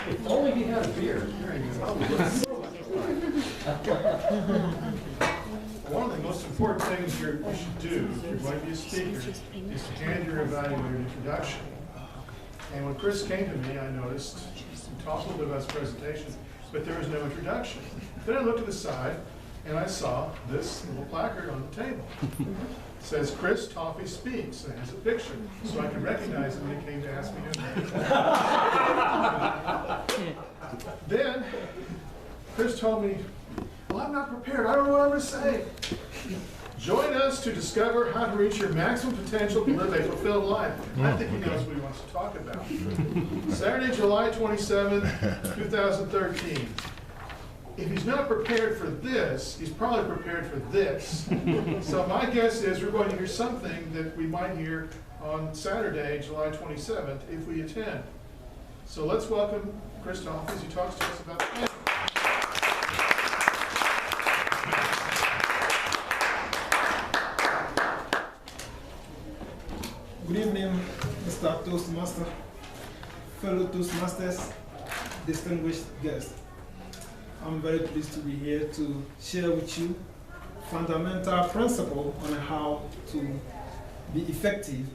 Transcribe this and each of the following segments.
If only he had a beer. One of the most important things you should do if you're going to be a speaker is to hand your evaluator an introduction. And when Chris came to me, I noticed he talked a little bit about his presentation, but there was no introduction. Then I looked to the side and I saw this little placard on the table. It says Chris Toffee Speaks, and it has a picture, so I could recognize him when he came to ask me to. Then Chris told me, well, I'm not prepared. I don't know what I'm going to say. Join us to discover how to reach your maximum potential to live a fulfilled life. I think he knows what he wants to talk about. Saturday, July 27, 2013. If he's not prepared for this, he's probably prepared for this. So my guess is we're going to hear something that we might hear on Saturday, July 27th, if we attend. So let's welcome Chris Toffee as he talks to us about planning. Good evening, Mr. Toastmaster, fellow Toastmasters, distinguished guests. I'm very pleased to be here to share with you fundamental principle on how to be effective.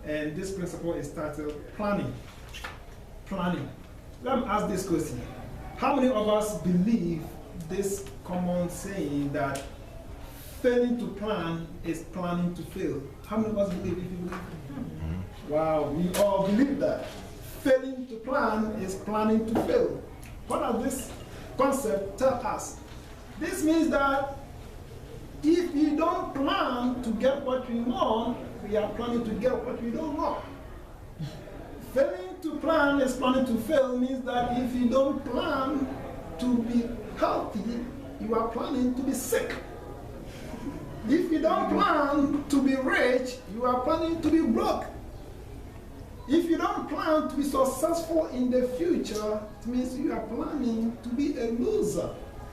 And this principle is titled planning. Planning. Let me ask this question. How many of us believe this common saying that failing to plan is planning to fail? How many of us believe it? If you believe it? Wow, we all believe that. Failing to plan is planning to fail. What does this concept tell us? This means that if you don't plan to get what we want, we are planning to get what we don't want. Failing to plan is planning to fail means that if you don't plan to be healthy, you are planning to be sick. If you don't plan to be rich, you are planning to be broke. If you don't plan to be successful in the future, it means you are planning to be a loser.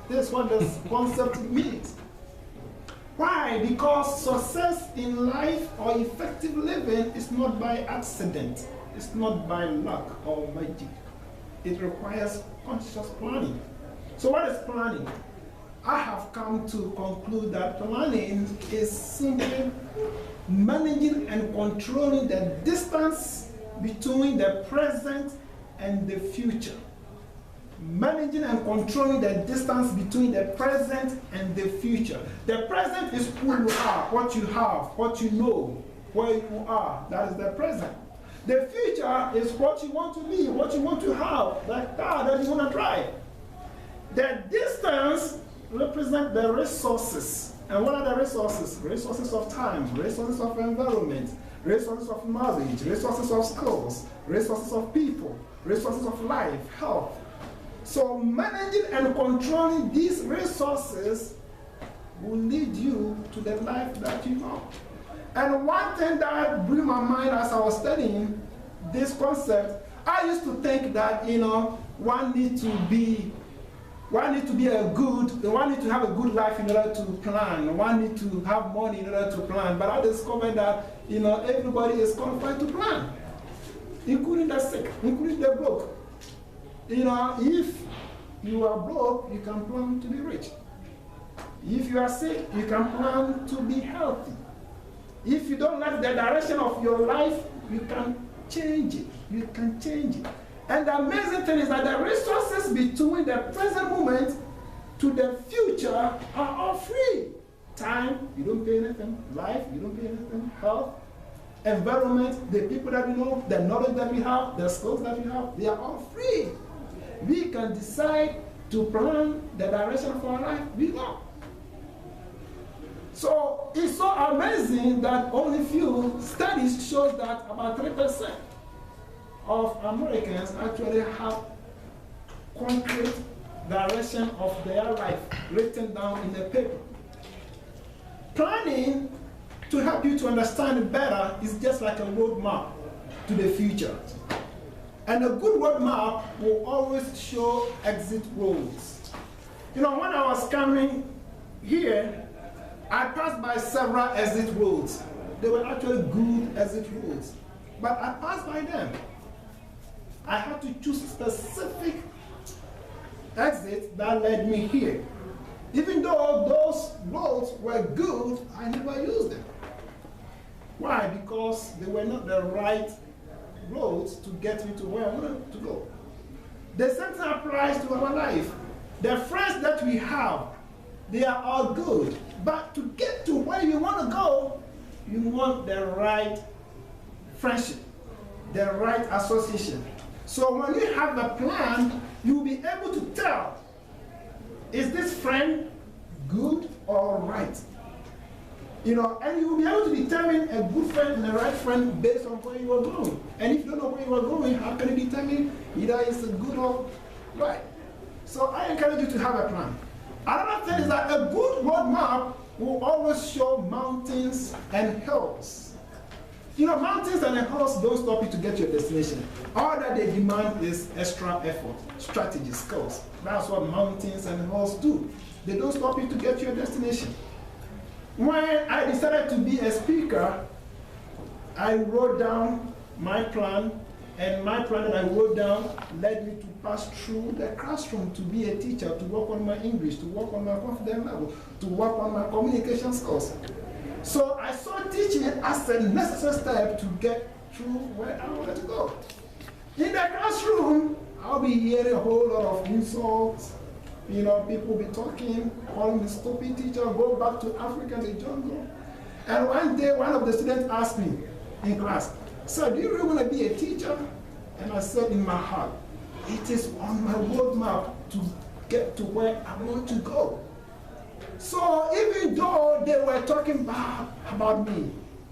That's what this concept means. Why? Because success in life or effective living is not by accident. It's not by luck or magic. It requires conscious planning. So what is planning? I have come to conclude that planning is simply managing and controlling the distance between the present and the future. Managing and controlling the distance between the present and the future. The present is who you are, what you know, where you are. That is the present. The future is what you want to be, what you want to have, that car that you want to drive. The distance represents the resources. And what are the resources? Resources of time, resources of environment, resources of knowledge, resources of skills, resources of people, resources of life, health. So managing and controlling these resources will lead you to the life that you want. And one thing that blew my mind as I was studying this concept, I used to think that, one needs to have a good life in order to plan. One needs to have money in order to plan. But I discovered that, everybody is qualified to plan, including the sick, including the broke. If you are broke, you can plan to be rich. If you are sick, you can plan to be healthy. If you don't like the direction of your life, you can change it. You can change it. And the amazing thing is that the resources between the present moment to the future are all free. Time, you don't pay anything. Life, you don't pay anything. Health, environment, the people that we know, the knowledge that we have, the skills that we have, they are all free. We can decide to plan the direction of our life. We know. So it's so amazing that only few studies show that about 3% of Americans actually have concrete direction of their life written down in a paper. Planning, to help you to understand it better, is just like a roadmap to the future. And a good roadmap will always show exit roads. When I was coming here, I passed by several exit roads. They were actually good exit roads. But I passed by them. I had to choose specific exit that led me here. Even though those roads were good, I never used them. Why? Because they were not the right roads to get me to where I wanted to go. The same thing applies to our life. The friends that we have, they are all good. But to get to where you want to go, you want the right friendship, the right association. So when you have a plan, you'll be able to tell, is this friend good or right? You know, and you will be able to determine a good friend and a right friend based on where you are going. And if you don't know where you are going, how can you determine either it's a good or right? So I encourage you to have a plan. Another thing is that a good roadmap will always show mountains and hills. You know, mountains and hills don't stop you to get your destination. All that they demand is extra effort, strategy, skills. That's what mountains and hills do. They don't stop you to get your destination. When I decided to be a speaker, I wrote down my plan, and my plan that I wrote down led me to pass through the classroom to be a teacher, to work on my English, to work on my confidence level, to work on my communication skills. So I saw teaching as a necessary step to get through where I wanted to go. In the classroom, I'll be hearing a whole lot of insults. You know, people be talking, calling me stupid teacher, go back to Africa in the jungle. And one day, one of the students asked me in class, "Sir, do you really want to be a teacher?" And I said in my heart, it is on my roadmap to get to where I want to go. So even though they were talking bad about me,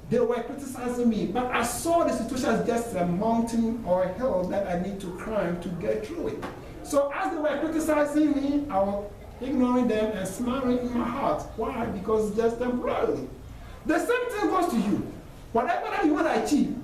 they were criticizing me, but I saw the situation as just a mountain or a hill that I need to climb to get through it. So as they were criticizing me, I was ignoring them and smiling in my heart. Why? Because it's just temporarily. The same thing goes to you. Whatever that you want to achieve,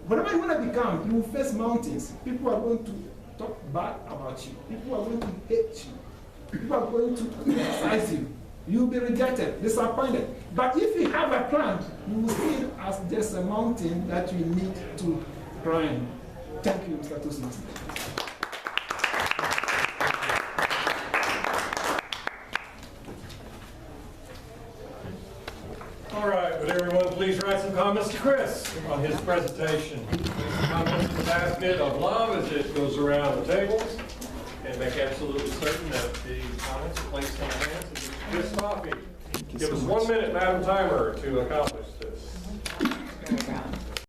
whatever you want to become, you will face mountains. People are going to talk bad about you. People are going to hate you. People are going to criticize you. You'll be rejected, disappointed. But if you have a plan, you will see it as just a mountain that you need to climb. Thank you, Mr. Toastmaster. All right, would everyone please write some comments to Chris on his presentation? Comments in the basket of love as it goes around the tables, and make absolutely certain that the comments are placed in the hands of Chris Coffey. Give us 1 minute, Madam Timer, to accomplish this.